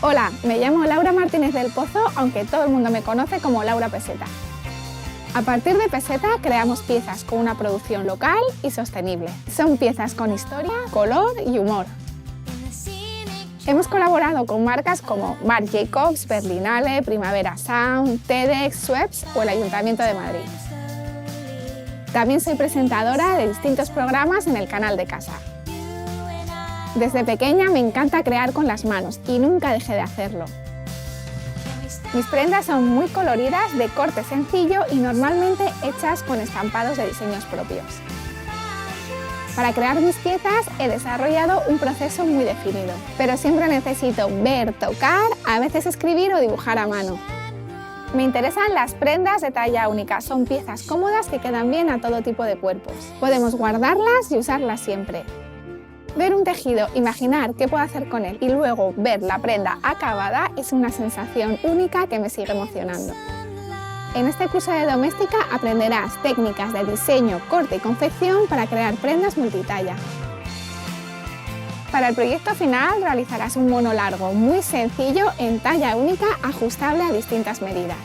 Hola, me llamo Laura Martínez del Pozo, aunque todo el mundo me conoce como Laura Peseta. A partir de Peseta creamos piezas con una producción local y sostenible. Son piezas con historia, color y humor. Hemos colaborado con marcas como Marc Jacobs, Berlinale, Primavera Sound, TEDx, Schweppes o el Ayuntamiento de Madrid. También soy presentadora de distintos programas en el canal de casa. Desde pequeña me encanta crear con las manos y nunca dejé de hacerlo. Mis prendas son muy coloridas, de corte sencillo y normalmente hechas con estampados de diseños propios. Para crear mis piezas he desarrollado un proceso muy definido, pero siempre necesito ver, tocar, a veces escribir o dibujar a mano. Me interesan las prendas de talla única, son piezas cómodas que quedan bien a todo tipo de cuerpos. Podemos guardarlas y usarlas siempre. Ver un tejido, imaginar qué puedo hacer con él y luego ver la prenda acabada es una sensación única que me sigue emocionando. En este curso de doméstica aprenderás técnicas de diseño, corte y confección para crear prendas multitalla. Para el proyecto final realizarás un mono largo muy sencillo en talla única ajustable a distintas medidas.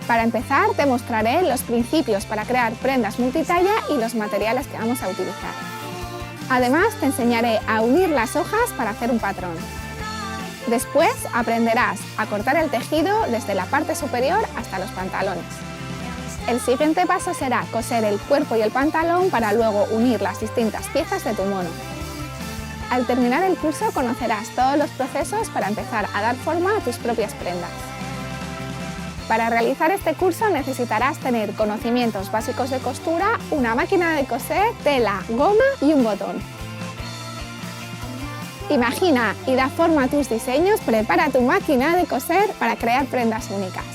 Para empezar te mostraré los principios para crear prendas multitalla y los materiales que vamos a utilizar. Además te enseñaré a unir las hojas para hacer un patrón. Después aprenderás a cortar el tejido desde la parte superior hasta los pantalones. El siguiente paso será coser el cuerpo y el pantalón para luego unir las distintas piezas de tu mono. Al terminar el curso conocerás todos los procesos para empezar a dar forma a tus propias prendas. Para realizar este curso necesitarás tener conocimientos básicos de costura, una máquina de coser, tela, goma y un botón. Imagina y da forma a tus diseños, prepara tu máquina de coser para crear prendas únicas.